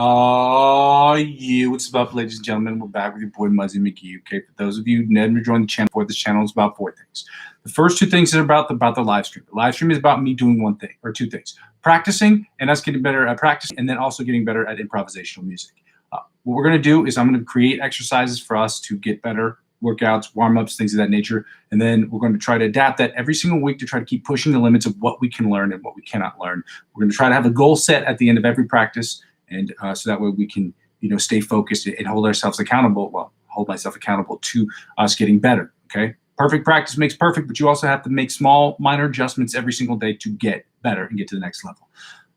What's up, ladies and gentlemen? We're back with your boy Muzzy McGee. Okay, for those of you who never joined the channel before, this channel is about 4 things. The first 2 things are about the live stream. The live stream is about me doing 1 thing or 2 things: practicing and us getting better at practicing, and then also getting better at improvisational music. What we're going to do is I'm going to create exercises for us to get better, workouts, warm-ups, things of that nature, and then we're going to try to adapt that every single week to try to keep pushing the limits of what we can learn and what we cannot learn. We're going to try to have a goal set at the end of every practice, and so that way we can, stay focused and hold ourselves accountable. Well, hold myself accountable to us getting better. Okay, perfect practice makes perfect, but you also have to make small, minor adjustments every single day to get better and get to the next level.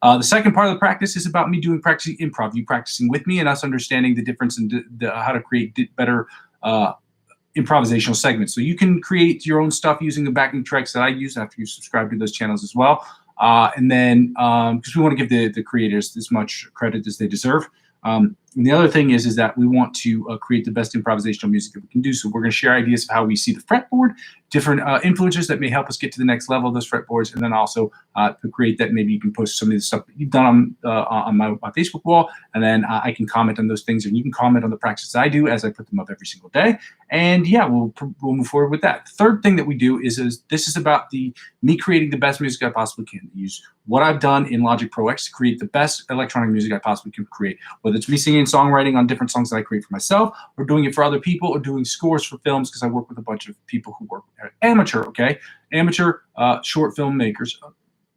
The second part of the practice is about me practicing improv. You practicing with me and us understanding the difference in how to create better improvisational segments. So you can create your own stuff using the backing tracks that I use after you subscribe to those channels as well. And then, because we want to give the creators as much credit as they deserve. And the other thing is that we want to create the best improvisational music that we can do. So we're going to share ideas of how we see the fretboard, different influencers that may help us get to the next level of those fretboards, and then also to create that maybe you can post some of the stuff that you've done on my Facebook wall, and then I can comment on those things, and you can comment on the practices I do as I put them up every single day. And yeah, we'll move forward with that. The third thing that we do is this is about me creating the best music I possibly can. Use what I've done in Logic Pro X to create the best electronic music I possibly can create, whether it's me singing songwriting on different songs that I create for myself, or doing it for other people, or doing scores for films, because I work with a bunch of people who work amateur, short filmmakers.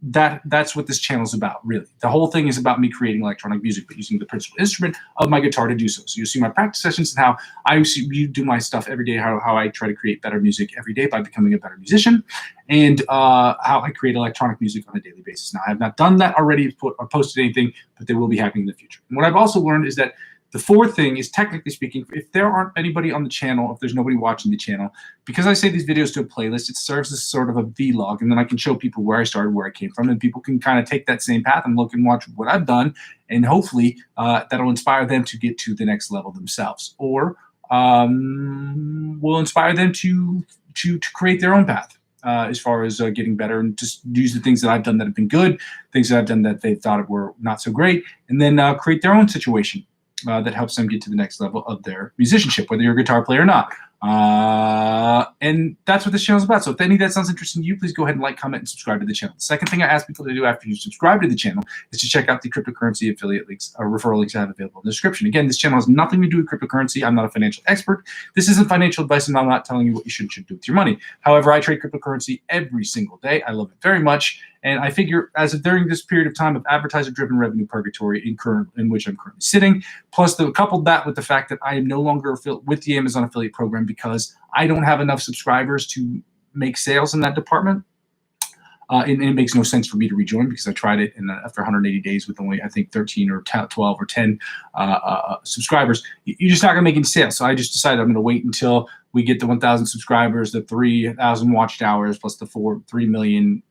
That's what this channel is about, really. The whole thing is about me creating electronic music, but using the principal instrument of my guitar to do so. So you'll see my practice sessions and how I do my stuff every day, how I try to create better music every day by becoming a better musician, and how I create electronic music on a daily basis. Now, I have not done that already or posted anything, but they will be happening in the future. And what I've also learned is that the fourth thing is, technically speaking, if there aren't anybody on the channel, if there's nobody watching the channel, because I save these videos to a playlist, it serves as sort of a vlog, and then I can show people where I started, where I came from, and people can kind of take that same path and look and watch what I've done, and hopefully that'll inspire them to get to the next level themselves, or will inspire them to create their own path. As far as getting better, and just use the things that I've done that have been good, things that I've done that they thought were not so great, and then create their own situation that helps them get to the next level of their musicianship, whether you're a guitar player or not. And that's what this channel is about. So if any of that sounds interesting to you, please go ahead and like, comment, and subscribe to the channel. The second thing I ask people to do after you subscribe to the channel is to check out the cryptocurrency affiliate links or referral links I have available in the description. Again, this channel has nothing to do with cryptocurrency. I'm not a financial expert. This isn't financial advice, and I'm not telling you what you should do with your money. However, I trade cryptocurrency every single day. I love it very much. And I figure during this period of time of advertiser-driven revenue purgatory in which I'm currently sitting, plus coupled that with the fact that I am no longer with the Amazon affiliate program because I don't have enough subscribers to make sales in that department. And it makes no sense for me to rejoin, because I tried it, and after 180 days with only, I think, 13 or 12 or 10 subscribers, you're just not going to make any sales. So I just decided I'm going to wait until we get the 1,000 subscribers, the 3,000 watched hours, plus the 3 million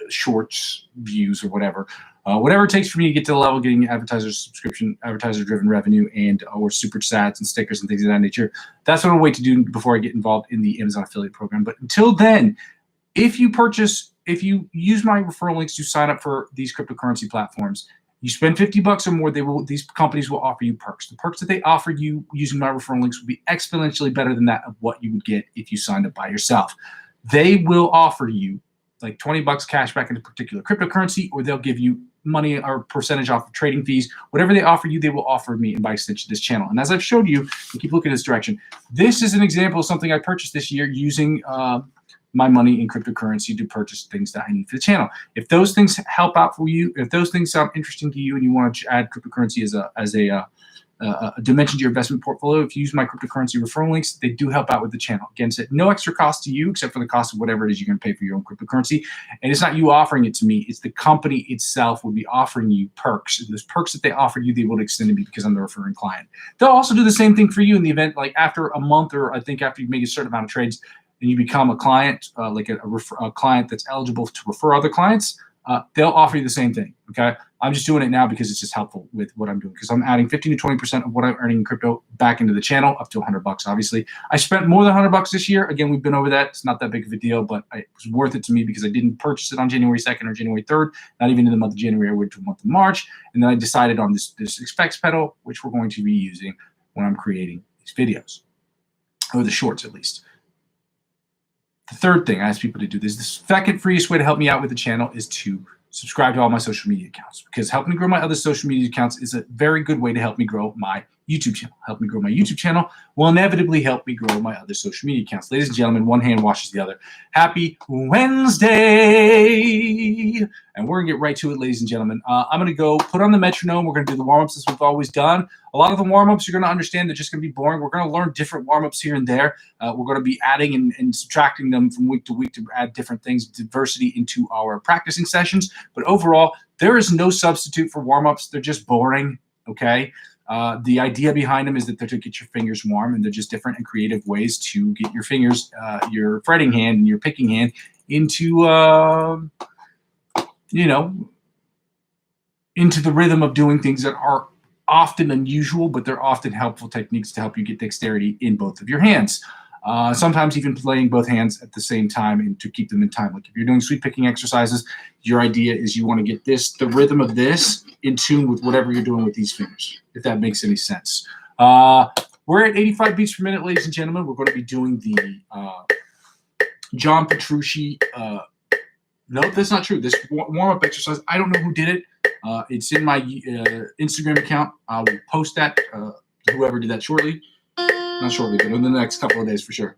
shorts views or whatever. Whatever it takes for me to get to the level getting advertiser-driven revenue, and or super chats and stickers and things of that nature. That's what I'll wait to do before I get involved in the Amazon affiliate program. But until then, if you use my referral links to sign up for these cryptocurrency platforms, you spend $50 or more, these companies will offer you perks. The perks that they offer you using my referral links will be exponentially better than that of what you would get if you signed up by yourself. They will offer you like $20 cash back in a particular cryptocurrency, or they'll give you money or percentage off of trading fees. Whatever they offer you, they will offer me, and by extension, this channel. And as I've showed you, and keep looking in this direction, this is an example of something I purchased this year using my money in cryptocurrency to purchase things that I need for the channel. If those things help out for you, if those things sound interesting to you, and you want to add cryptocurrency as a dimension to your investment portfolio, if you use my cryptocurrency referral links, they do help out with the channel. Again, it's at no extra cost to you except for the cost of whatever it is you're going to pay for your own cryptocurrency. And it's not you offering it to me, it's the company itself will be offering you perks. And those perks that they offer you, they will extend to me because I'm the referring client. They'll also do the same thing for you in the event, like after a month, or I think after you make a certain amount of trades, and you become a client, like a client that's eligible to refer other clients. they'll offer you the same thing. Okay, I'm just doing it now because it's just helpful with what I'm doing, because I'm adding 15 to 20% of what I'm earning in crypto back into the channel, up to $100. Obviously, I spent more than $100 this year. Again, we've been over that. It's not that big of a deal, but it was worth it to me because I didn't purchase it on January 2nd or January 3rd, not even in the month of January. I went to the month of March, and then I decided on this expense pedal, which we're going to be using when I'm creating these videos, or the shorts at least. The third thing I ask people to do, this the second freest way to help me out with the channel, is to subscribe to all my social media accounts, because helping me grow my other social media accounts is a very good way to help me grow my YouTube channel. Help me grow my YouTube channel will inevitably help me grow my other social media accounts. Ladies and gentlemen, one hand washes the other. Happy Wednesday! And we're going to get right to it, ladies and gentlemen. I'm going to go put on the metronome. We're going to do the warm-ups as we've always done. A lot of the warm-ups you're going to understand they're just going to be boring. We're going to learn different warm-ups here and there. We're going to be adding and subtracting them from week to week to add different things, diversity into our practicing sessions. But overall, there is no substitute for warm-ups. They're just boring, okay? The idea behind them is that they're to get your fingers warm, and they're just different and creative ways to get your fingers, your fretting hand and your picking hand into, into the rhythm of doing things that are often unusual, but they're often helpful techniques to help you get dexterity in both of your hands. Sometimes even playing both hands at the same time and to keep them in time. Like if you're doing sweep picking exercises, your idea is you want to get the rhythm of this in tune with whatever you're doing with these fingers, if that makes any sense. We're at 85 beats per minute, ladies and gentlemen. We're going to be doing the John Petrucci. No, that's not true. This warm-up exercise, I don't know who did it. It's in my Instagram account. I will post that, whoever did that shortly. Not shortly, but in the next couple of days for sure.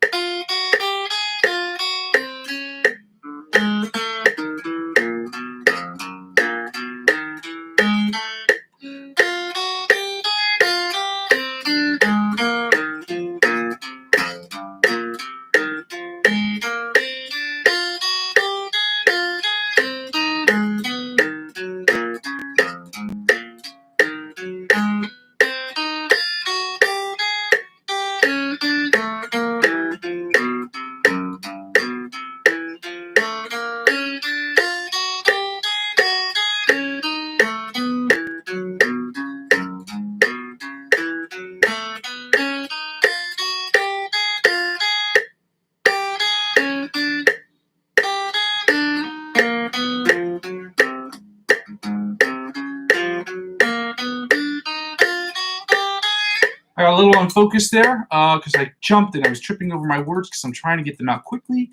I got a little unfocused there because I jumped and I was tripping over my words because I'm trying to get them out quickly.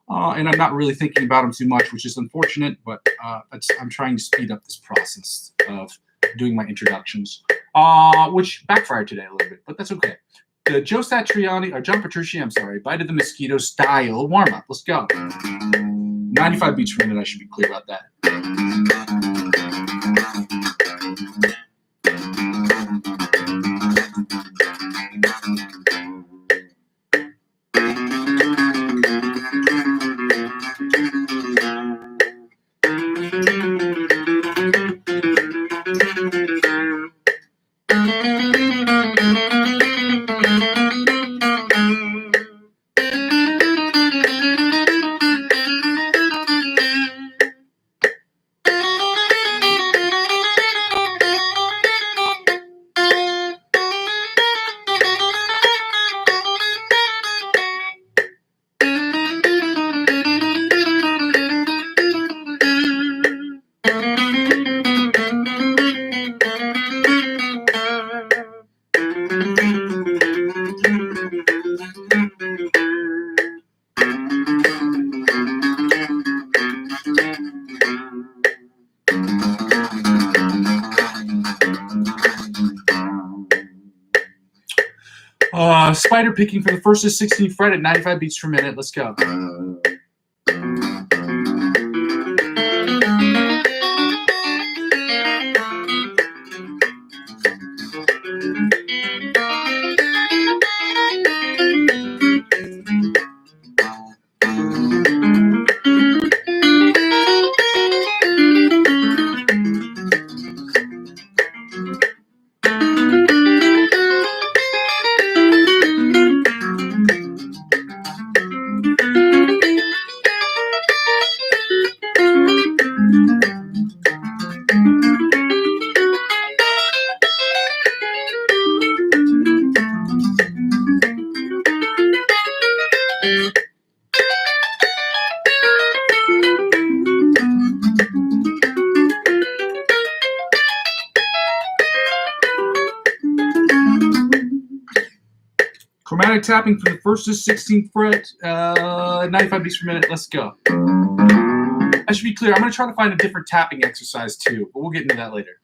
And I'm not really thinking about them too much, which is unfortunate, but I'm trying to speed up this process of doing my introductions, which backfired today a little bit, but that's okay. The John Petrucci, Bite of the Mosquito style warm-up. Let's go. 95 beats per minute, I should be clear about that. Spider picking for the first to 16th fret at 95 beats per minute. Let's go. Chromatic tapping from the 1st to 16th fret, 95 beats per minute. Let's go. I should be clear. I'm going to try to find a different tapping exercise too, but we'll get into that later.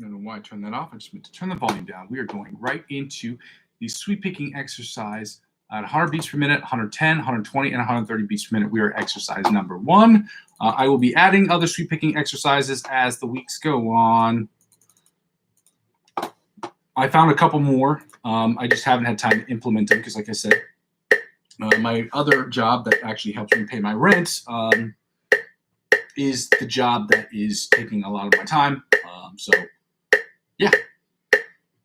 I don't know why I turned that off. I just meant to turn the volume down. We are going right into the sweep picking exercise at 100 beats per minute, 110, 120, and 130 beats per minute. We are exercise number 1. I will be adding other sweep picking exercises as the weeks go on. I found a couple more. I just haven't had time to implement them because, like I said, my other job that actually helps me pay my rent is the job that is taking a lot of my time. So, yeah.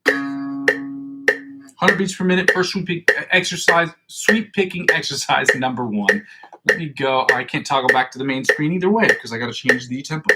100 beats per minute, first sweep picking exercise number 1. Let me go. I can't toggle back to the main screen either way because I got to change the tempo.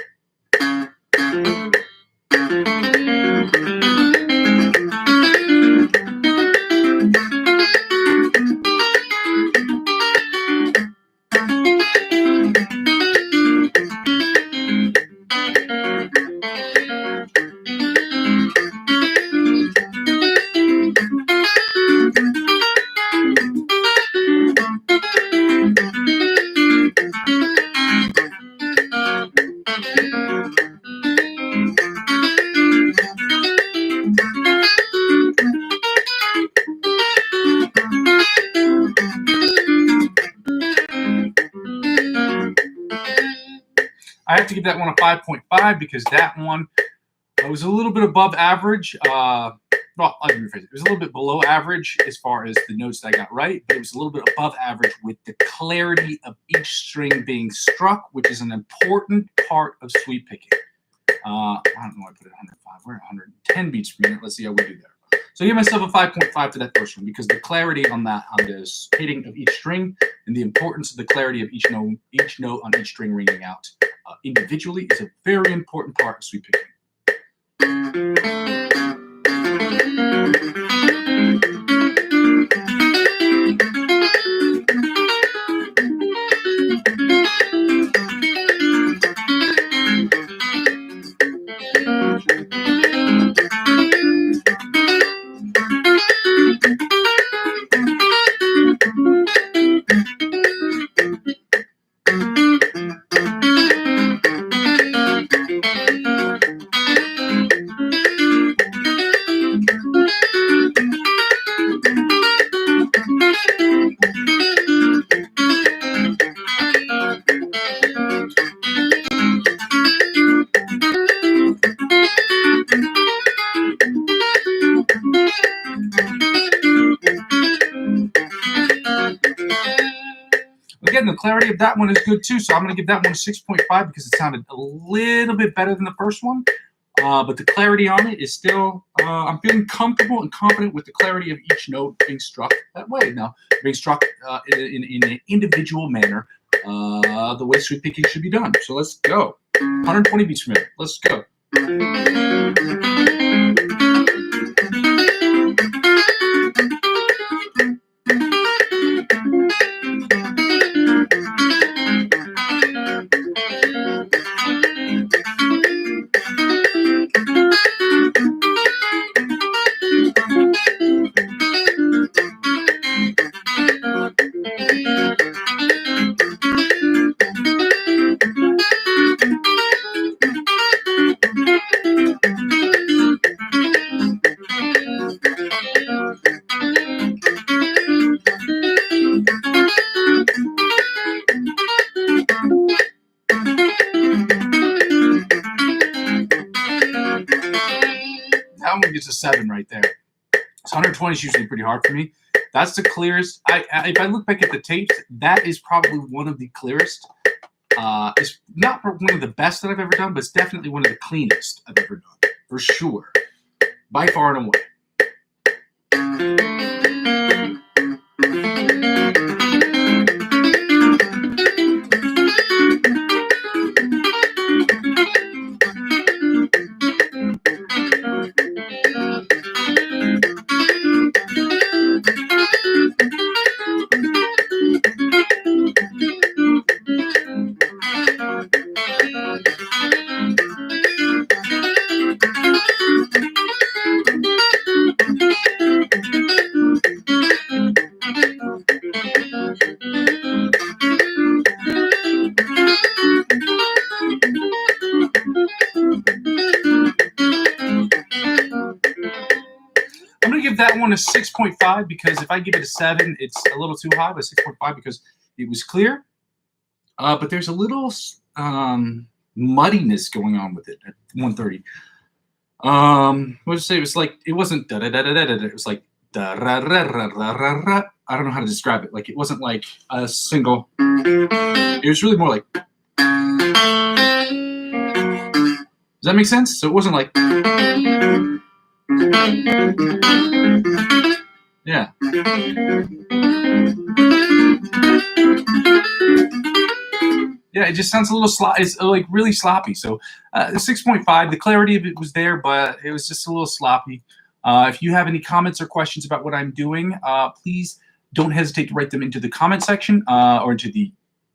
I have to give that one a 5.5 because that one was a little bit above average. Well, I'll rephrase it. It was a little bit below average as far as the notes that I got right, but it was a little bit above average with the clarity of each string being struck, which is an important part of sweep picking. I don't know why I put it at 105. We're at 110 beats per minute. Let's see how we do there. So I give myself a 5.5 for that first one because the clarity on this hitting of each string and the importance of the clarity of each note on each string ringing out individually is a very important part of sweep picking. Again, the clarity of that one is good too, so I'm going to give that one a 6.5 because it sounded a little bit better than the first one. But the clarity on it is still, I'm feeling comfortable and confident with the clarity of each note being struck that way. Now, being struck in an individual manner, the way sweep picking should be done. So let's go. 120 beats per minute. Let's go. there's a 7 right there. So 120 is usually pretty hard for me. That's the clearest. If I look back at the tapes, that is probably one of the clearest. It's not one of the best that I've ever done, but it's definitely one of the cleanest I've ever done, for sure. By far and away. I'm going to give that one a 6.5 because if I give it a 7, it's a little too high, but 6.5 because it was clear. But there's a little muddiness going on with it at 130. What did I say? It was like, it wasn't da-da-da-da-da-da. It was like da-ra-ra-ra-ra-ra-ra. I don't know how to describe it. Like, it wasn't like a single. It was really more like. Does that make sense? So it wasn't like. Yeah. Yeah, it just sounds a little sloppy. It's like really sloppy. So 6.5, the clarity of it was there, but it was just a little sloppy. If you have any comments or questions about what I'm doing, please don't hesitate to write them into the comment section or into the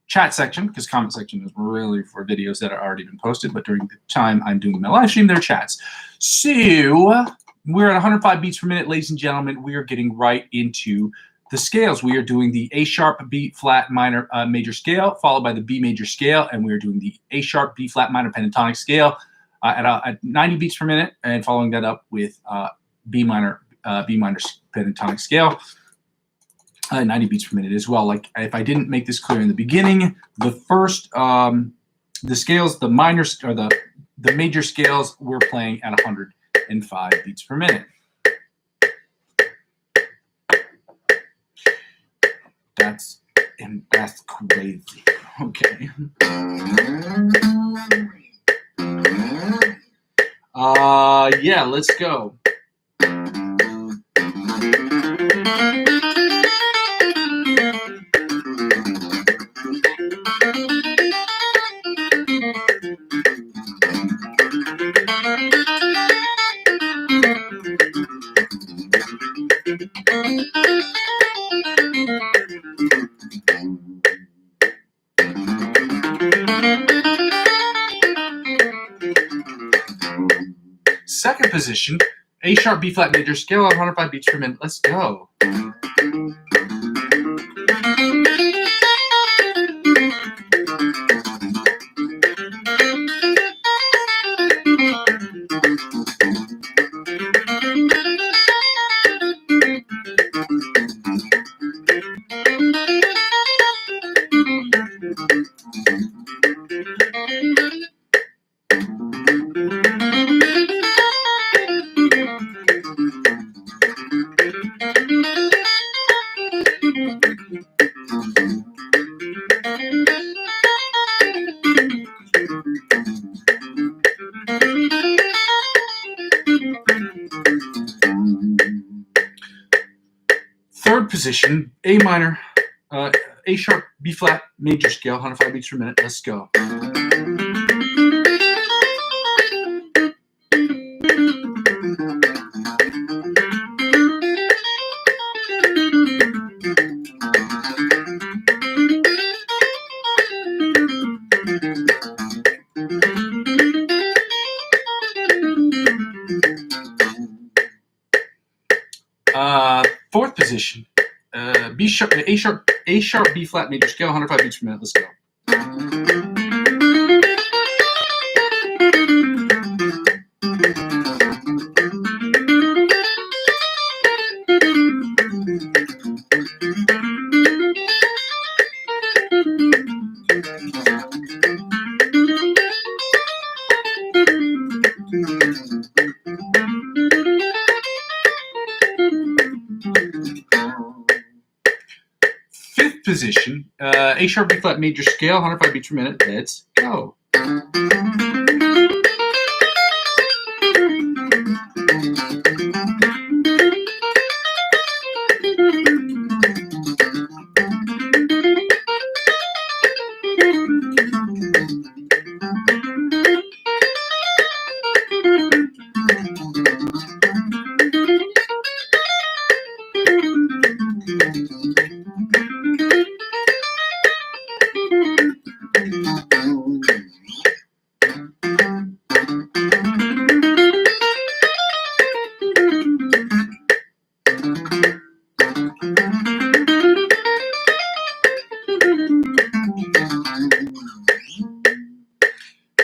chat section, because comment section is really for videos that are already been posted. But during the time I'm doing my live stream, they're chats. So we're at 105 beats per minute, ladies and gentlemen. We are getting right into the scales. We are doing the A sharp, B flat minor major scale, followed by the B major scale, and we are doing the A sharp, B flat minor pentatonic scale at 90 beats per minute, and following that up with B minor pentatonic scale. 90 beats per minute as well. Like, if I didn't make this clear in the beginning, the first the scales, the minor or the major scales, we're playing at 105 beats per minute. That's crazy. Okay. Yeah, let's go. Second position, A sharp, B flat major scale at 105 beats per minute. Let's go. Third position, A minor, A sharp, B flat major scale, 105 beats per minute. Let's go. Fourth position, A sharp, B flat major scale, 105 beats per minute. Let's go. A sharp B flat major scale, 105 beats per minute. Let's go.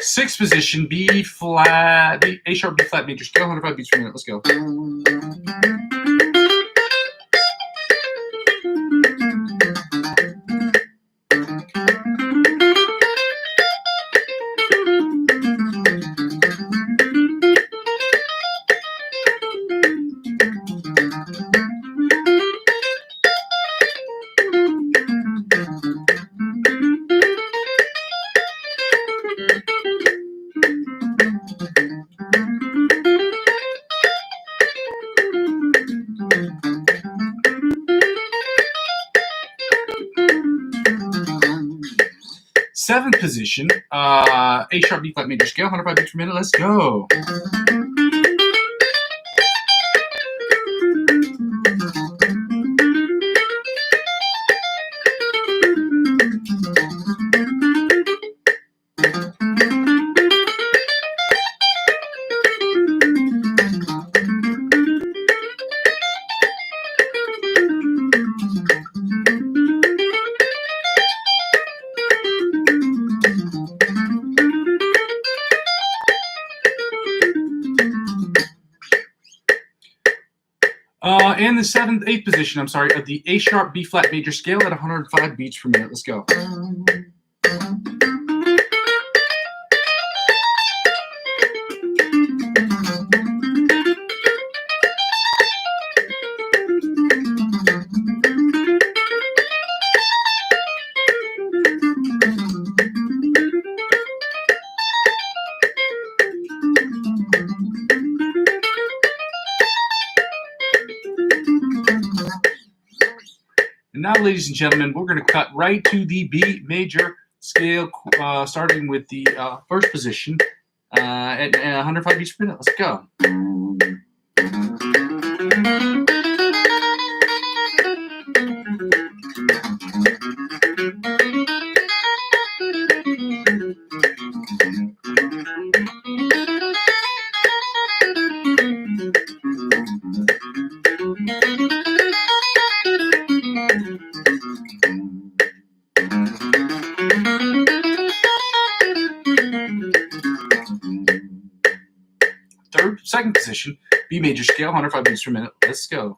Sixth position, B flat, A sharp B flat major scale, 105 beats per minute. Let's go. Seventh position, A sharp B flat major scale, 105 beats per minute. Let's go. And the eighth position, of the A sharp B flat major scale at 105 beats per minute. Let's go. And now, ladies and gentlemen, we're going to cut right to the B major scale, starting with the first position at 105 beats per minute. Let's go. Second position, B major scale, 105 beats per minute. Let's go.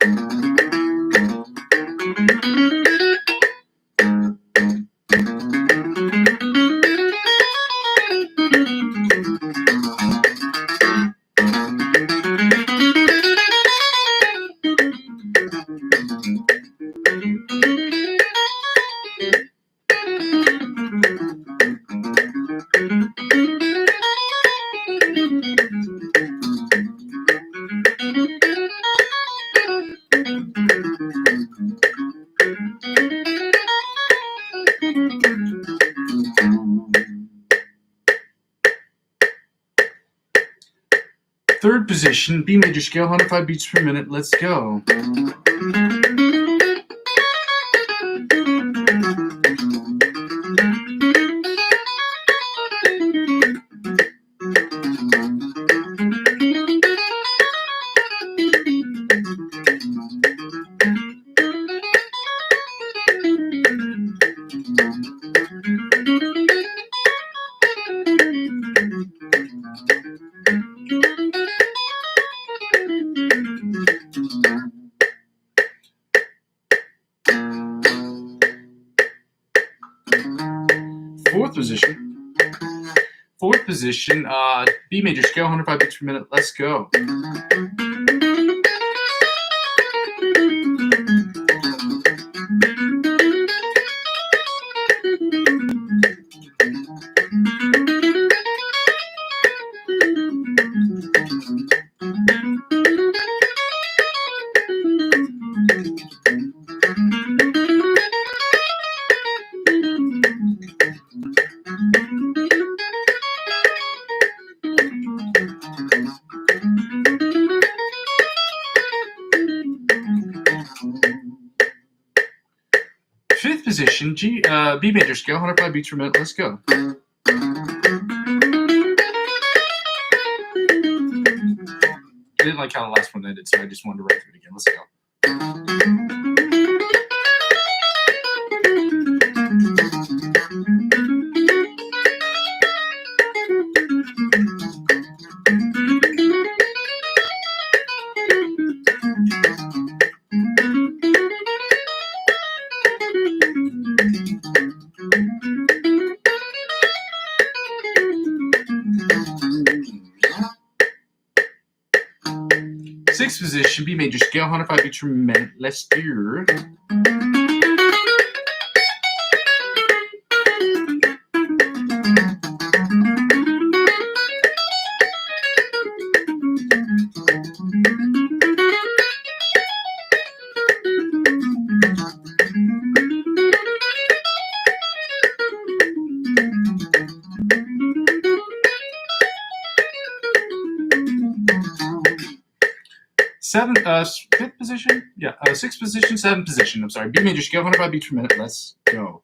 Third position, B major scale, 105 beats per minute. Let's go. Fourth position, B major scale, 105 beats per minute. Let's go. position, B major scale, 105 beats per minute. Let's go. I didn't like how the last one ended, so I just wanted to write through it again. Let's go. Sixth position, B major scale, 105 beats per minute. Let's do. Fifth position? Yeah, sixth position, seventh position. I'm sorry. B major scale, 105 beats per minute. Let's go.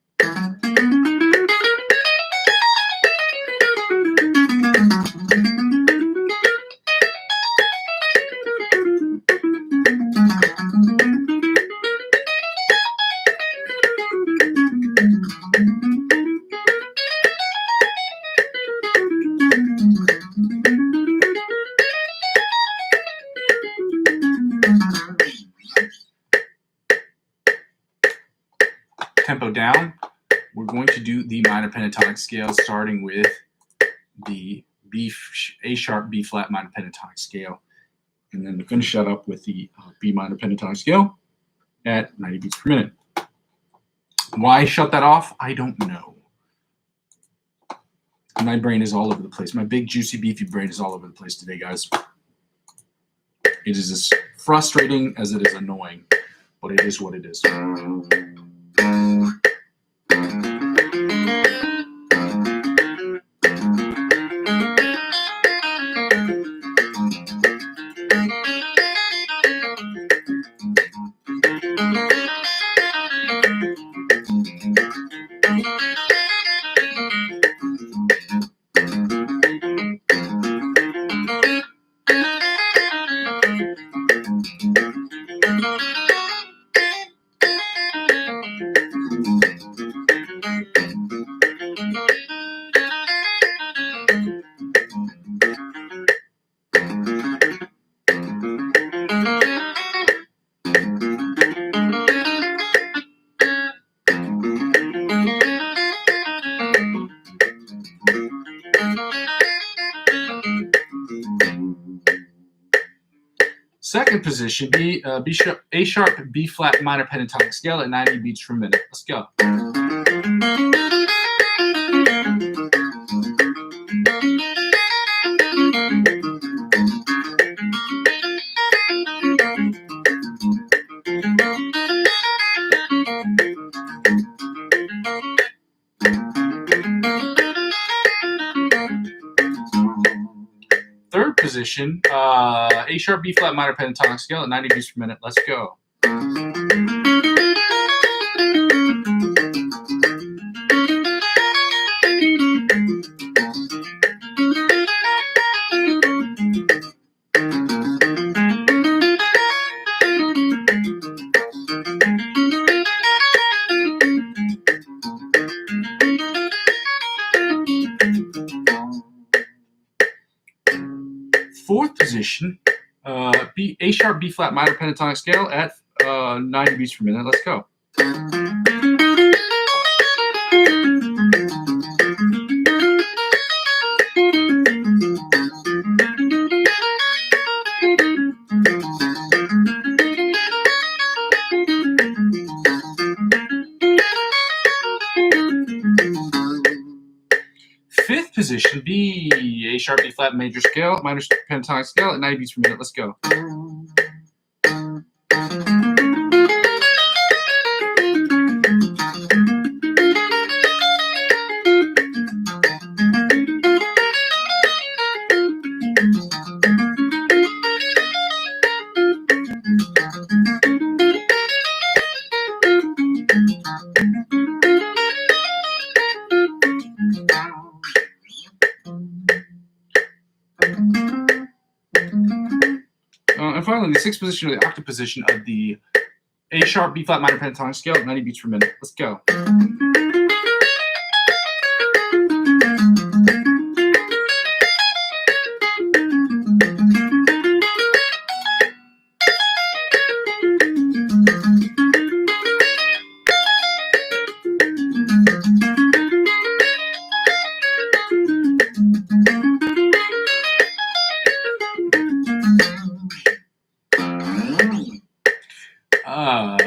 Tempo down. We're going to do the minor pentatonic scale, starting with the A sharp B flat minor pentatonic scale, and then we're going to shut up with the B minor pentatonic scale at 90 beats per minute. Why shut that off? I don't know. My brain is all over the place. My big, juicy, beefy brain is all over the place today, guys. It is as frustrating as it is annoying, but it is what it is. Second position, A sharp B flat minor pentatonic scale at 90 beats per minute. Let's go. Third position, A sharp B flat minor pentatonic scale at 90 beats per minute. Let's go. Fourth position, A sharp B flat minor pentatonic scale at 90 beats per minute. Let's go. Fifth position, A sharp B flat major scale, minor pentatonic scale at 90 beats per minute. Let's go. finally, the sixth position, or the octave position of the A sharp B flat minor pentatonic scale at 90 beats per minute. Let's go.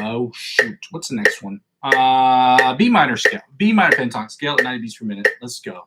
Oh shoot, what's the next one? B minor scale, B minor pentatonic scale at 90 beats per minute. Let's go.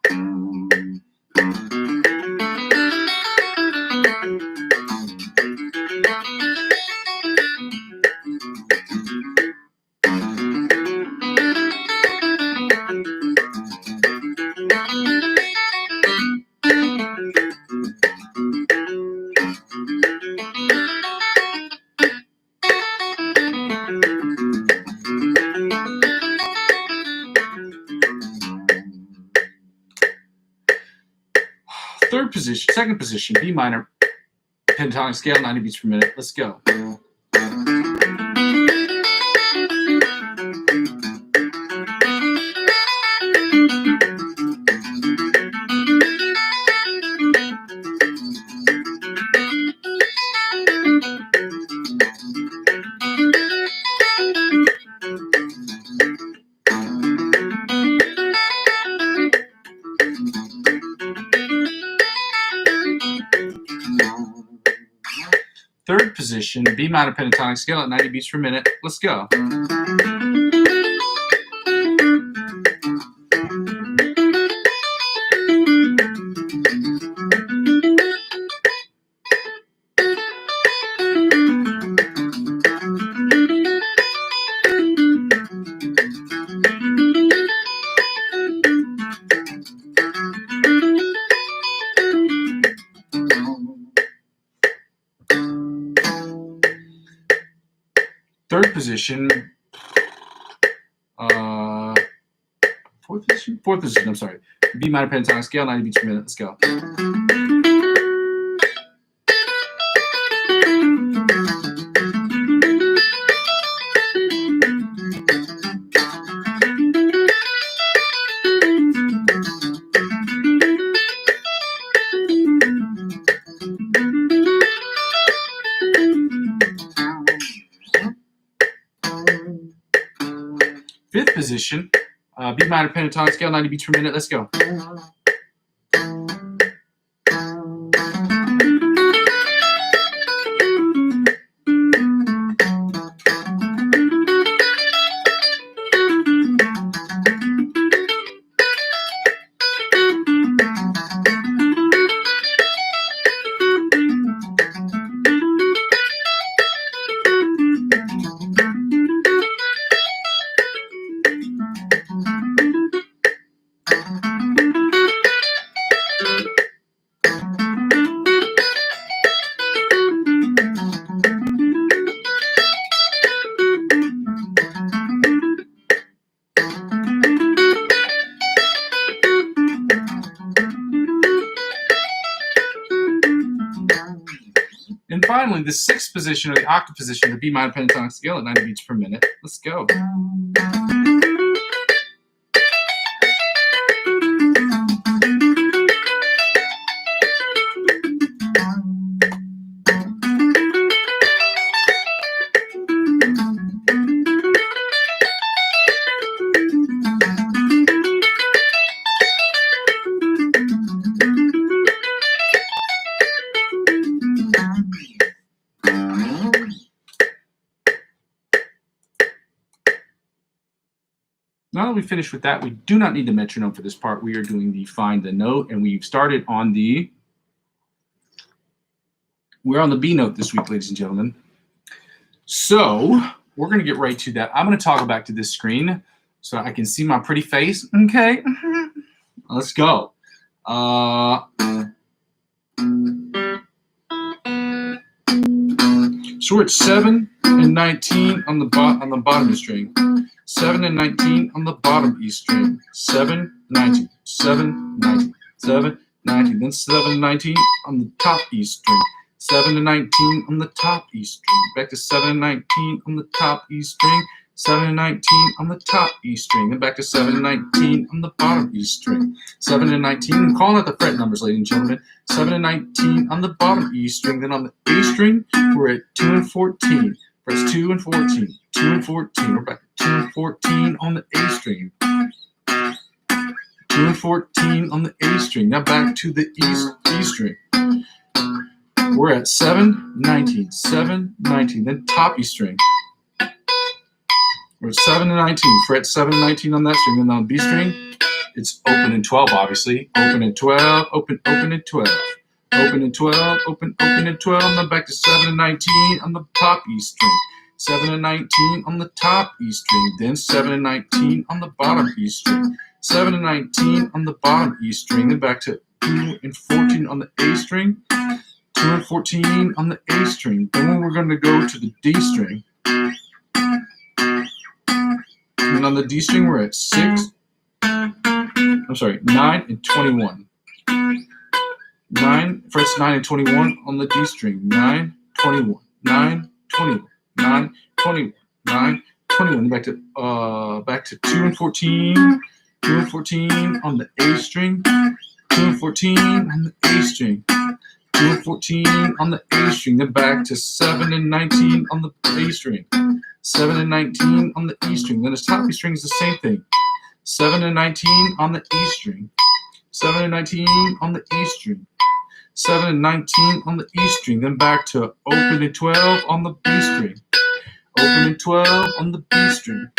Second position, B minor pentatonic scale, 90 beats per minute. Let's go. Third position, B minor pentatonic scale at 90 beats per minute. Let's go. Third position, fourth position, I'm sorry. B minor pentatonic scale, 90 beats per minute. Let's go. Fifth position, B minor pentatonic scale, 90 beats per minute. Let's go. And finally, the sixth position, or the octave position, the B minor pentatonic scale at 90 beats per minute. Let's go. Now that we finished with that, we do not need the metronome for this part. We are doing the find the note, and we've started on the, we're on the B note this week, ladies and gentlemen. So we're going to get right to that. I'm going to toggle back to this screen so I can see my pretty face. Okay, let's go. So we're at 7 and 19 on the bottom of the string. 7 and 19 on the bottom E string. 7, 19, 7, 19, 7, 19. Then 7, 19 on the top E string. 7 to 19 on the top E string. Back to 7 to 19 on the top E string. 7 to 19 on the top E string. Then back to 7 to 19 on the bottom E string. 7 to 19. I'm calling out the fret numbers, ladies and gentlemen. 7 to 19 on the bottom E string. Then on the A string, we're at 2 and 14. Frets 2 and 14. 2 and 14. We're back to 2 and 14 on the A string. 2 and 14 on the A string. Now back to the E string. We're at 7, 19, 7, 19. Then top E string. We're at 7 and 19. Fret 7 and 19 on that string. Then on B string, it's open in 12, obviously. Open in 12, open in 12. Open in 12, open in 12. And then back to 7 and 19 on the top E string. 7 and 19 on the top E string. Then 7 and 19 on the bottom E string. 7 and 19 on the bottom E string. Then back to 2 and 14 on the A string. 2 and 14 on the A string. Then we're going to go to the D string. And on the D string, we're at 9 and 21. 9, frets 9 and 21 on the D string. 9, 21, 9, 21, 9, 21, 9, 21. Back to 2 and 14. 2 and 14 on the A string. 2 and 14 on the A string. 2 and 14 on the A string. Then back to 7 and 19 on the A string. 7 and 19 on the E string. Then his top E string is the same thing. 7 and 19 on the E string. 7 and 19 on the E string. 7 and 19 on the E string. Then back to open and 12 on the B string. Open and 12 on the B string.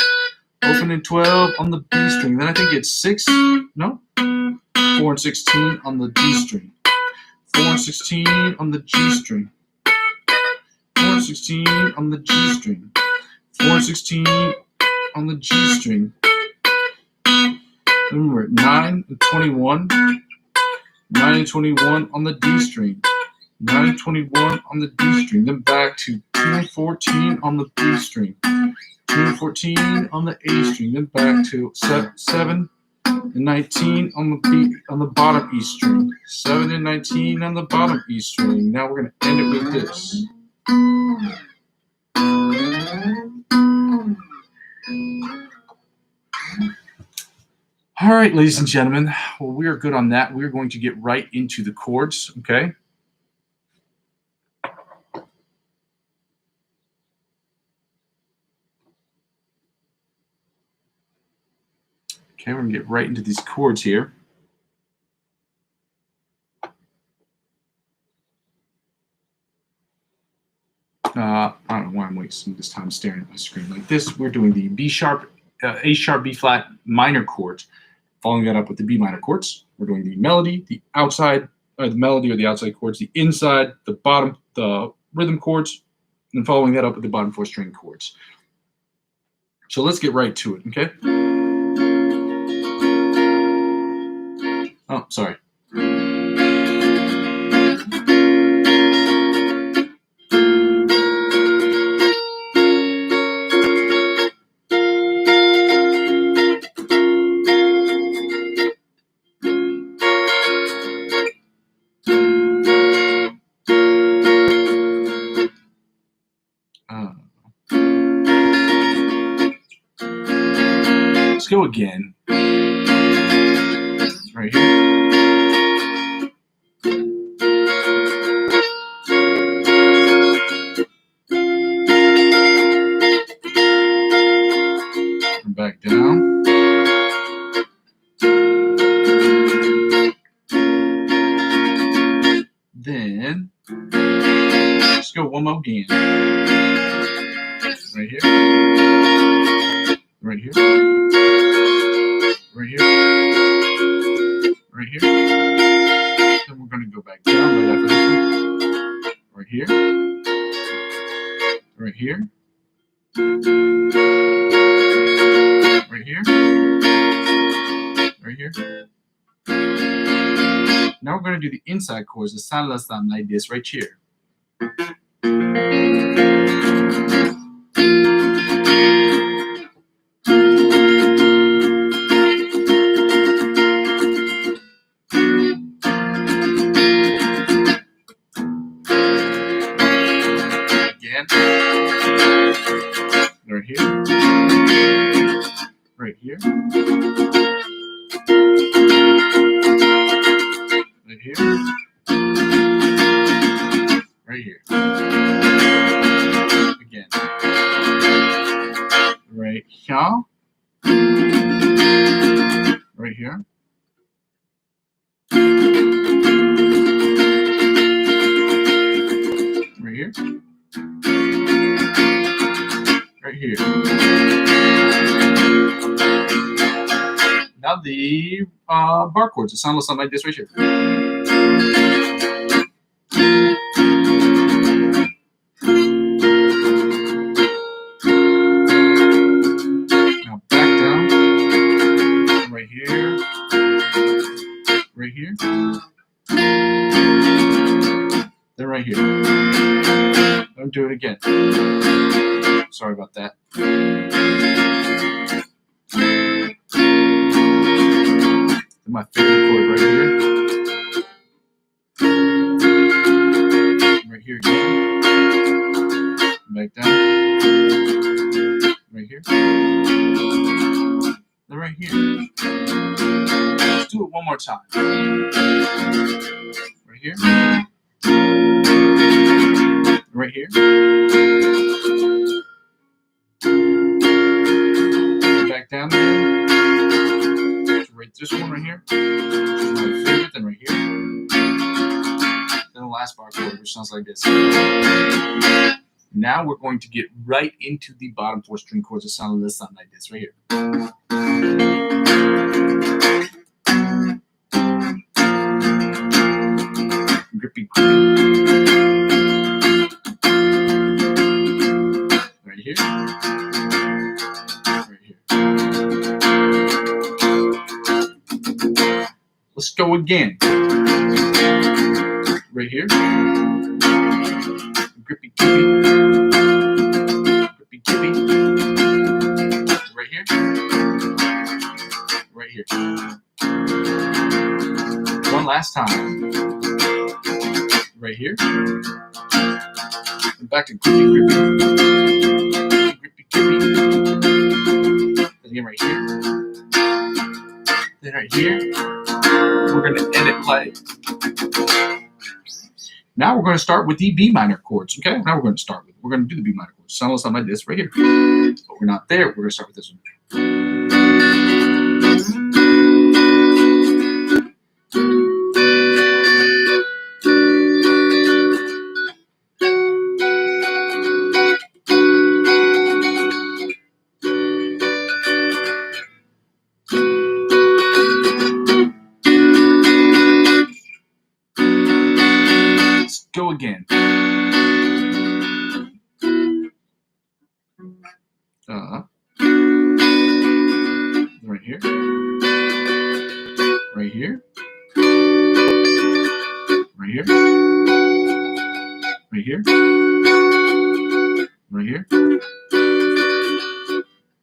Open and 12 on the B string. Then I think it's 4 and 16 on the D string. 4 and 16 on the G string. 4 and 16 on the G string. 4 and 16 on the G string. Then we're at 9 and 21. 9 and 21 on the D string. 9 and 21 on the D string. Then back to 2 and 14 on the B string. 2 and 14 on the A string. Then back to 7 and 19 on the bottom E string. 7 and 19 on the bottom E string. Now we're going to end it with this. All right, ladies and gentlemen. Well, we are good on that. We're going to get right into the chords, okay? Okay, we're going to get right into these chords here. I don't know why I'm wasting this time staring at my screen like this. We're doing the B sharp, A sharp, B flat minor chords. Following that up with the B minor chords. We're doing the melody, the outside, the melody or the outside chords, the inside, the bottom, the rhythm chords, and following that up with the bottom 4 string chords. So let's get right to it, okay? Oh, sorry. Let's go again. Right here. And back down. Then let's go one more again. Right here. Right here. Right here. Right here. Then we're going to go back down right after this one. Right here. Right here. Right here. Right here. Now we're going to do the inside chords, the sa la sam like this right here. Now the barcodes. It sounds something like this right here. Now back down. Right here. Right here. Then right here. Don't do it again. Sorry about that. My favorite chord right here. Right here again. Back down. Right here. Then right here. Let's do it one more time. Right here. Right here. Back down again. Right this one right here. Which is my favorite. Then right here. Then the last bar chord, which sounds like this. Now we're going to get right into the bottom 4 string chords that sound like this right here. Grippy, grippy. Right here. Right here. Let's go again. Right here. Grippy, grippy. Grippy, grippy. Right here. Right here. One last time. Right here. And back to grippy, grippy. Grippy, grippy. And again right here. Then right here. We're going to end it play. Now we're going to start with the B minor chords. Okay, now we're going to do the B minor chords. Sound something like this right here. But we're not there. We're going to start with this one. Go again. Right here. Right here. Right here. Right here. Right here.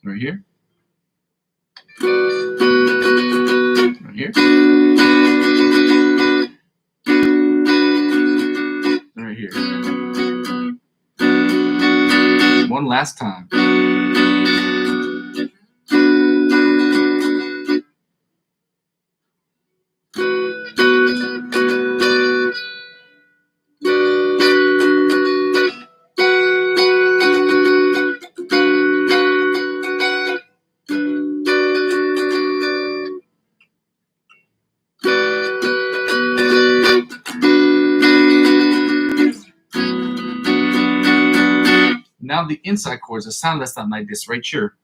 Right here. Right here. Right here. One last time. Now the inside chords, the sound that's not like this right here.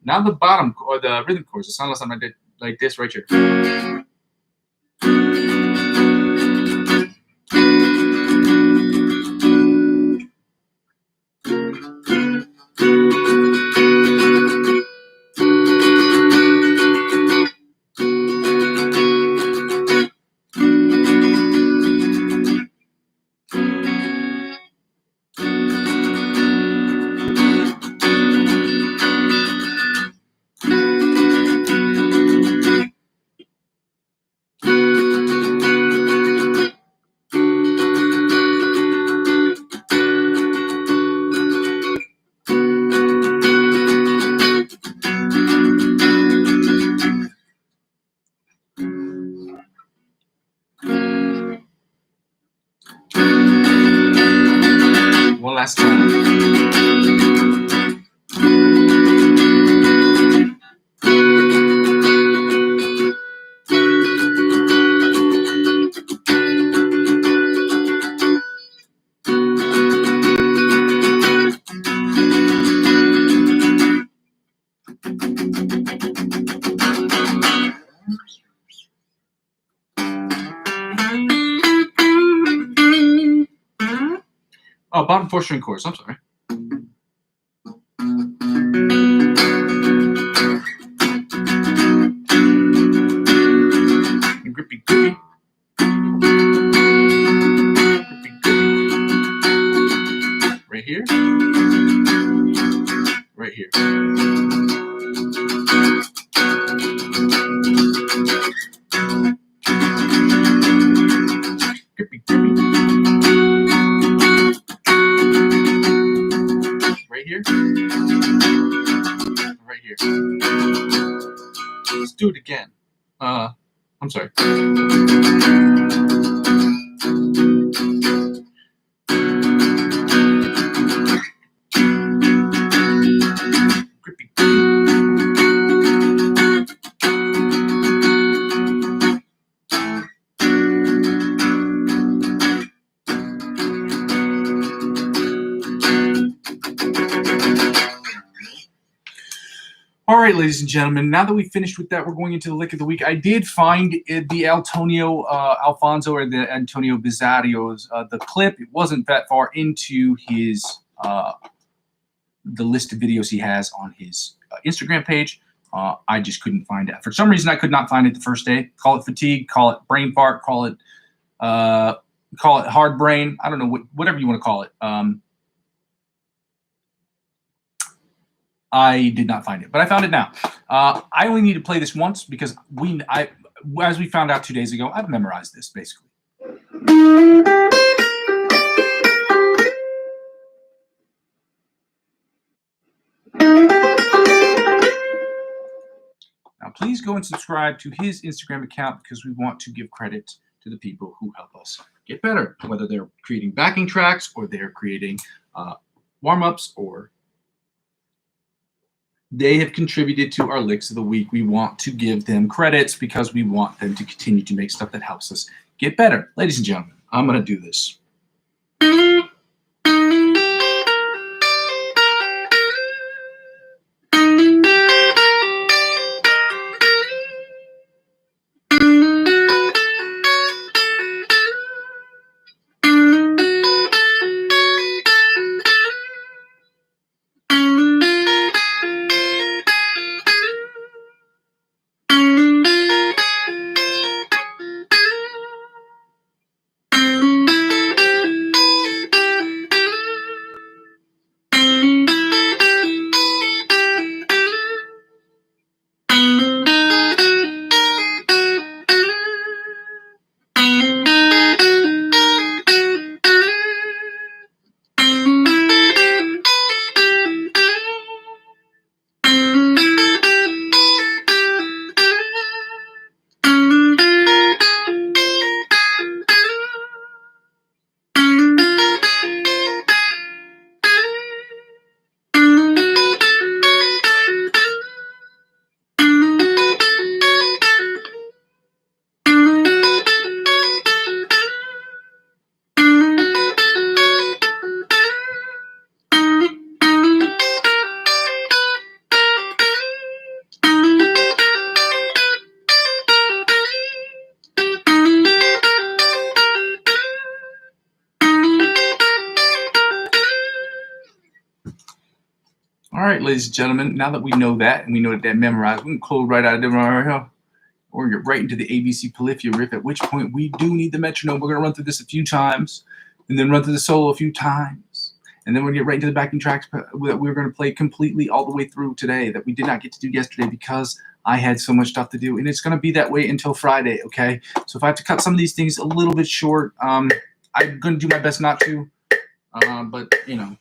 Now the bottom or the rhythm chords, it sounds like this right here. last time. Oh, bottom 4-string chorus. I'm sorry. Grippy, grippy. Grippy, grippy. Right here. Right here. Grippy, grippy. Right here. Right here. Let's do it again. I'm sorry. Grippy, All right, ladies and gentlemen, now that we finished with that, we're going into the lick of the week. I did find the Alfonso or the Antonio Bizario's the clip. It wasn't that far into his the list of videos he has on his Instagram page. I just couldn't find it. For some reason, I could not find it the first day. Call it fatigue, call it brain fart, call it hard brain. I don't know, whatever you want to call it. I did not find it, but I found it now. I only need to play this once because as we found out 2 days ago, I've memorized this basically. Now, please go and subscribe to his Instagram account because we want to give credit to the people who help us get better, whether they're creating backing tracks or they're creating warm-ups or they have contributed to our licks of the week. We want to give them credits because we want them to continue to make stuff that helps us get better. Ladies and gentlemen, I'm going to do this. All right, ladies and gentlemen, now that we know that and we know that memorized, we can close right out of there right here. We're going to get right into the ABC Polyphia riff, at which point we do need the metronome. We're going to run through this a few times and then run through the solo a few times. And then we're going to get right into the backing tracks that we're going to play completely all the way through today that we did not get to do yesterday because I had so much stuff to do. And it's going to be that way until Friday, okay? So if I have to cut some of these things a little bit short, I'm going to do my best not to. But, you know.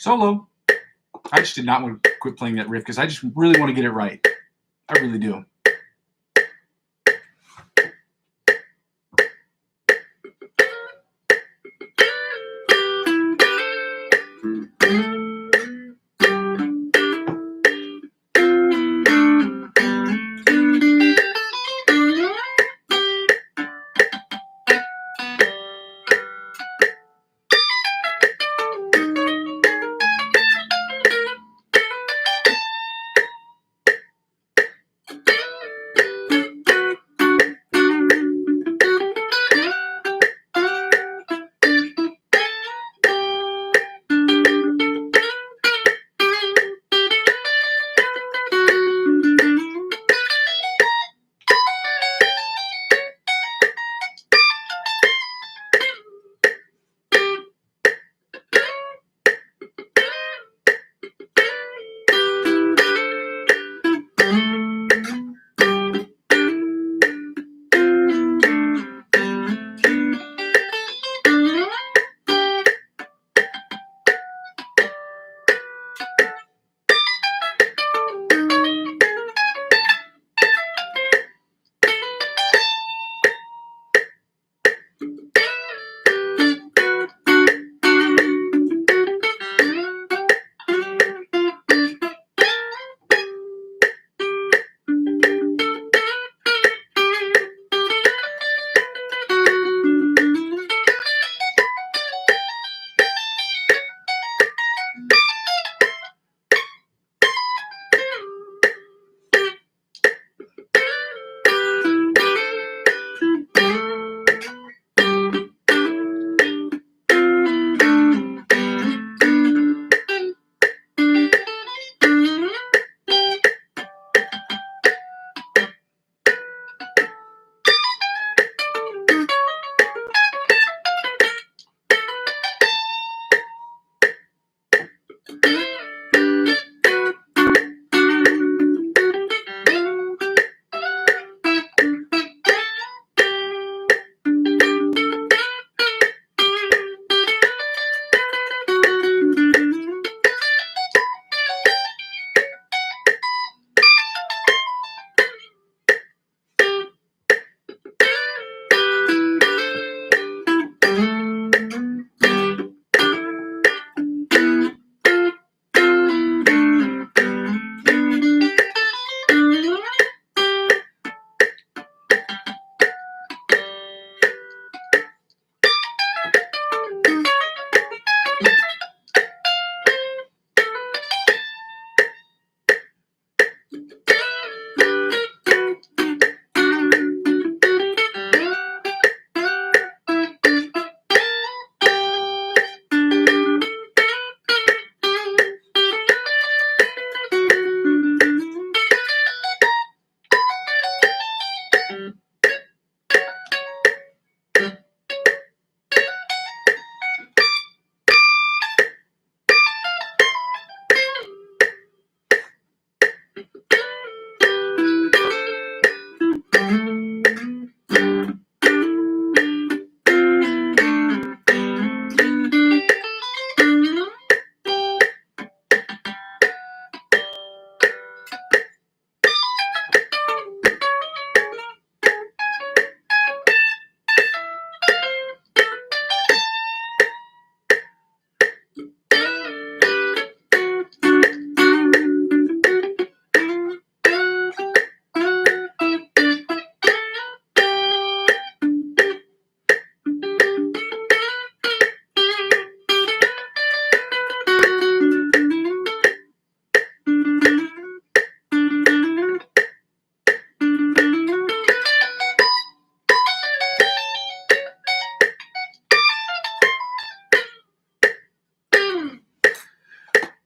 Solo. I just did not want to quit playing that riff because I just really want to get it right. I really do.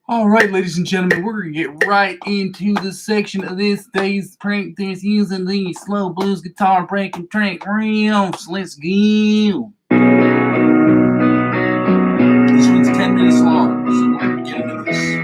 All right, ladies and gentlemen, we're going to get right into the section of this day's prank that's using the slow blues guitar breaking track riffs. Let's go. This one's 10 minutes long, so we're going to get into this.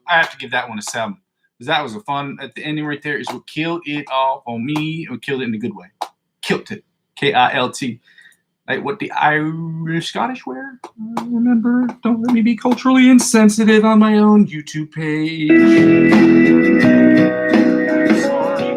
I have to give that one a 7. Because that was a fun, at the ending right there is what killed it all on me. It killed it in a good way. Kilt it. K-I-L-T. Like what the Irish Scottish wear. Remember, don't let me be culturally insensitive on my own YouTube page. Sorry,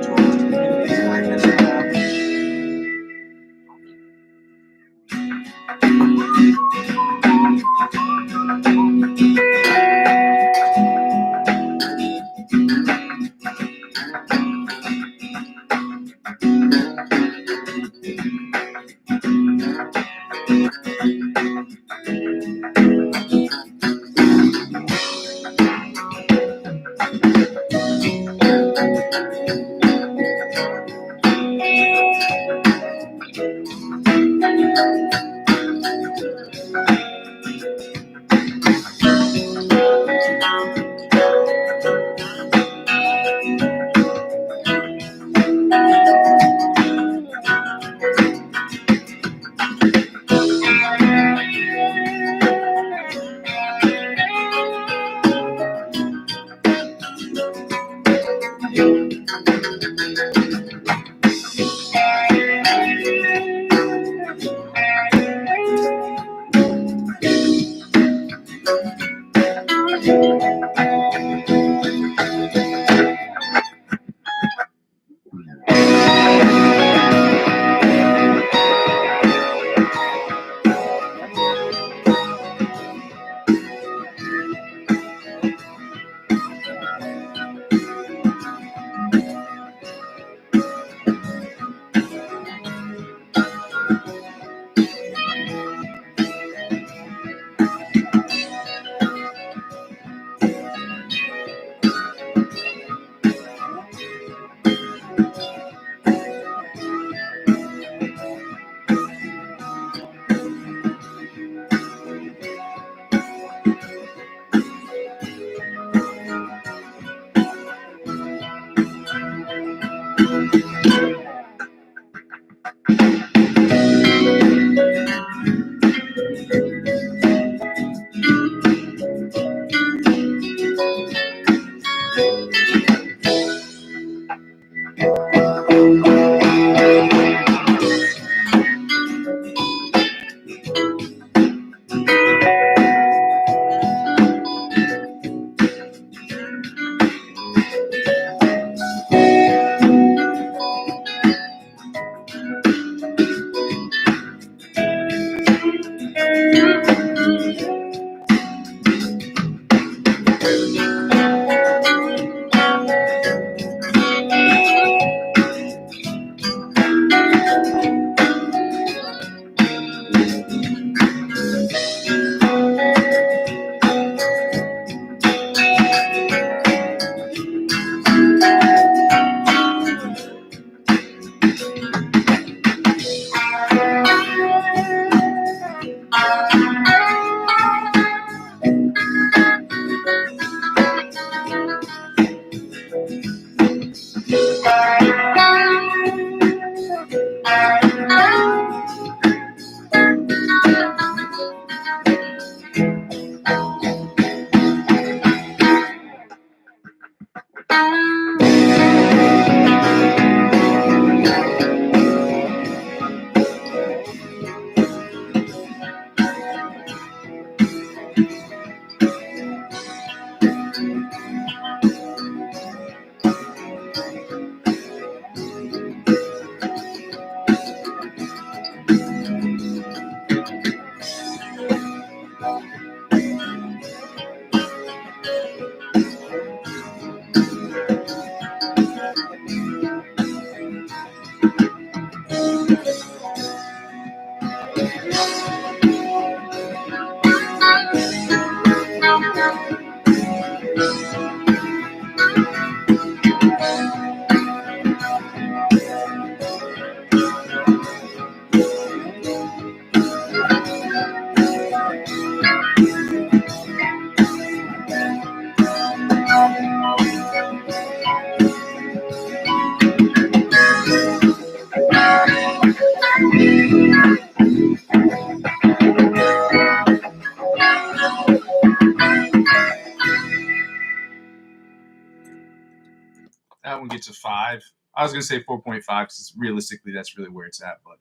5. I was going to say 4.5 because realistically that's really where it's at. But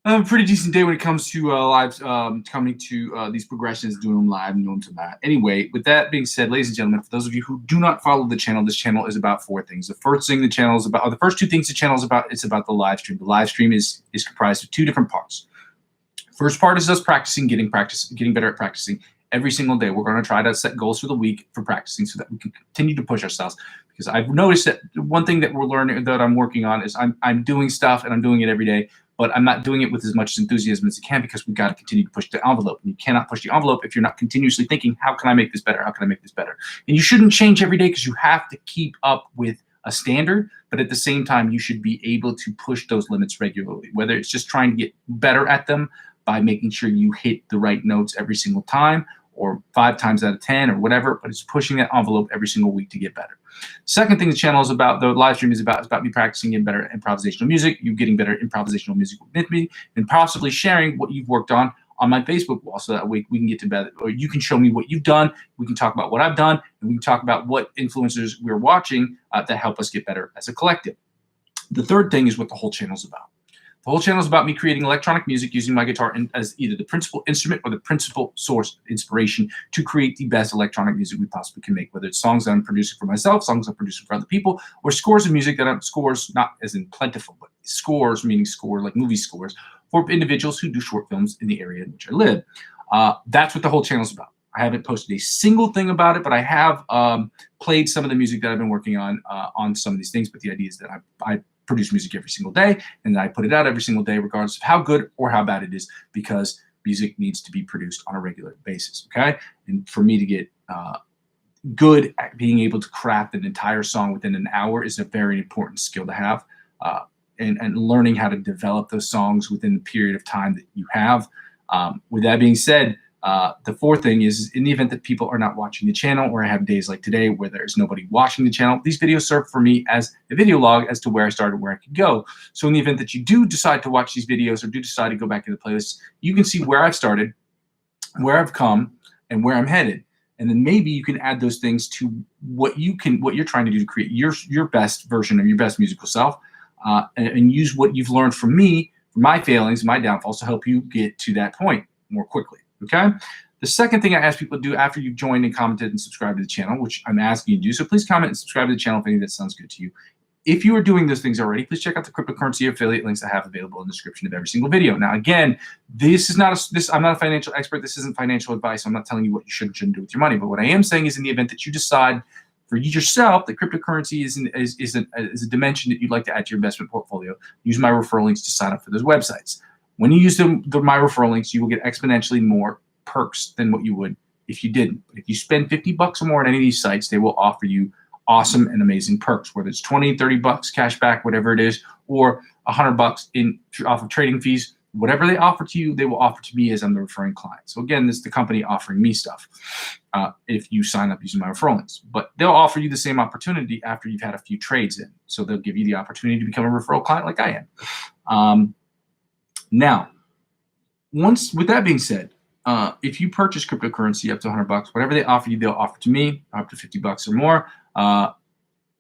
a pretty decent day when it comes to live, coming to these progressions, doing them live and doing them to that. Anyway, with that being said, ladies and gentlemen, for those of you who do not follow the channel, this channel is about 4 things. The first thing the channel is about, or the first 2 things the channel is about, it's about the live stream. The live stream is comprised of 2 different parts. First part is us practicing, getting better at practicing every single day. We're going to try to set goals for the week for practicing so that we can continue to push ourselves. Because I've noticed that one thing that we're learning, that I'm working on, is I'm doing stuff and I'm doing it every day, but I'm not doing it with as much enthusiasm as I can because we've got to continue to push the envelope. And you cannot push the envelope if you're not continuously thinking, how can I make this better? How can I make this better? And you shouldn't change every day because you have to keep up with a standard, but at the same time, you should be able to push those limits regularly, whether it's just trying to get better at them by making sure you hit the right notes every single time, or 5 times out of 10 or whatever, but it's pushing that envelope every single week to get better. Second thing the channel is about, the live stream is about me practicing getting better at improvisational music, you getting better at improvisational music with me, and possibly sharing what you've worked on my Facebook wall, so that way we can get to better, or you can show me what you've done, we can talk about what I've done, and we can talk about what influencers we're watching that help us get better as a collective. The third thing is what the whole channel is about. The whole channel is about me creating electronic music using my guitar as either the principal instrument or the principal source of inspiration to create the best electronic music we possibly can make, whether it's songs that I'm producing for myself, songs I'm producing for other people, or scores of music that I'm scores, not as in plentiful, but scores, meaning score like movie scores, for individuals who do short films in the area in which I live. That's what the whole channel is about. I haven't posted a single thing about it, but I have played some of the music that I've been working on some of these things. But the idea is that I produce music every single day, and I put it out every single day, regardless of how good or how bad it is, because music needs to be produced on a regular basis, okay? And for me to get good at being able to craft an entire song within an hour is a very important skill to have, and learning how to develop those songs within the period of time that you have. With that being said, the fourth thing is, in the event that people are not watching the channel, or I have days like today where there's nobody watching the channel, these videos serve for me as a video log as to where I started, where I could go. So in the event that you do decide to watch these videos or do decide to go back to the playlist, you can see where I've started, where I've come, and where I'm headed. And then maybe you can add those things to what you're trying to do to create your best version of your best musical self, and use what you've learned from me, from my failings, my downfalls, to help you get to that point more quickly. Okay. The second thing I ask people to do after you've joined and commented and subscribed to the channel, which I'm asking you to do, so please comment and subscribe to the channel if any of that sounds good to you. If you are doing those things already, please check out the cryptocurrency affiliate links I have available in the description of every single video. Now, again, I'm not a financial expert. This isn't financial advice. I'm not telling you what you should and shouldn't do with your money. But what I am saying is, in the event that you decide for yourself that cryptocurrency is a dimension that you'd like to add to your investment portfolio, use my referral links to sign up for those websites. When you use my referral links, you will get exponentially more perks than what you would if you didn't. But if you spend $50 or more on any of these sites, they will offer you awesome and amazing perks, whether it's $20, $30 cash back, whatever it is, or $100 off of trading fees. Whatever they offer to you, they will offer to me as I'm the referring client. So again, this is the company offering me stuff if you sign up using my referral links. But they'll offer you the same opportunity after you've had a few trades in. So they'll give you the opportunity to become a referral client like I am. Now, with that being said, if you purchase cryptocurrency up to $100, whatever they offer you, they'll offer to me up to $50 or more.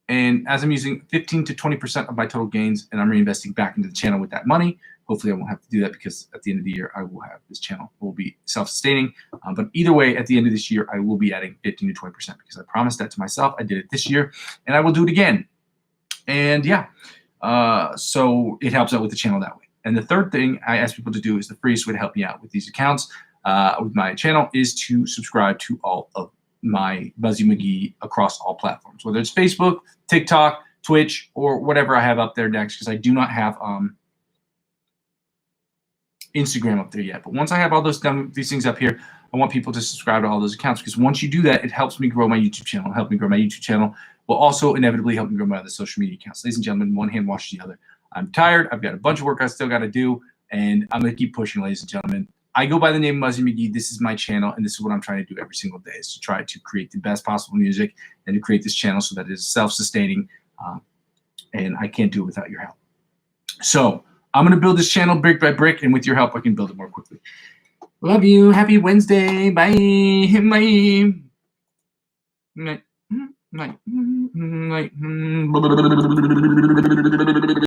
And as I'm using 15 to 20% of my total gains, and I'm reinvesting back into the channel with that money, hopefully I won't have to do that, because at the end of the year, I will have this channel will be self-sustaining. But either way, at the end of this year, I will be adding 15 to 20% because I promised that to myself. I did it this year, and I will do it again. And yeah, so it helps out with the channel that way. And the third thing I ask people to do, is the freest way to help me out with these accounts, with my channel, is to subscribe to all of my Muzzy McGee across all platforms, whether it's Facebook, TikTok, Twitch, or whatever I have up there next, because I do not have Instagram up there yet. But once I have all these things up here, I want people to subscribe to all those accounts, because once you do that, it helps me grow my YouTube channel. Help me grow my YouTube channel will also inevitably help me grow my other social media accounts. Ladies and gentlemen, one hand washes the other. I'm tired. I've got a bunch of work I still got to do, and I'm going to keep pushing, ladies and gentlemen. I go by the name Muzzy McGee. This is my channel, and this is what I'm trying to do every single day, is to try to create the best possible music and to create this channel so that it is self-sustaining, and I can't do it without your help. So I'm going to build this channel brick by brick, and with your help, I can build it more quickly. Love you. Happy Wednesday. Bye. Bye. like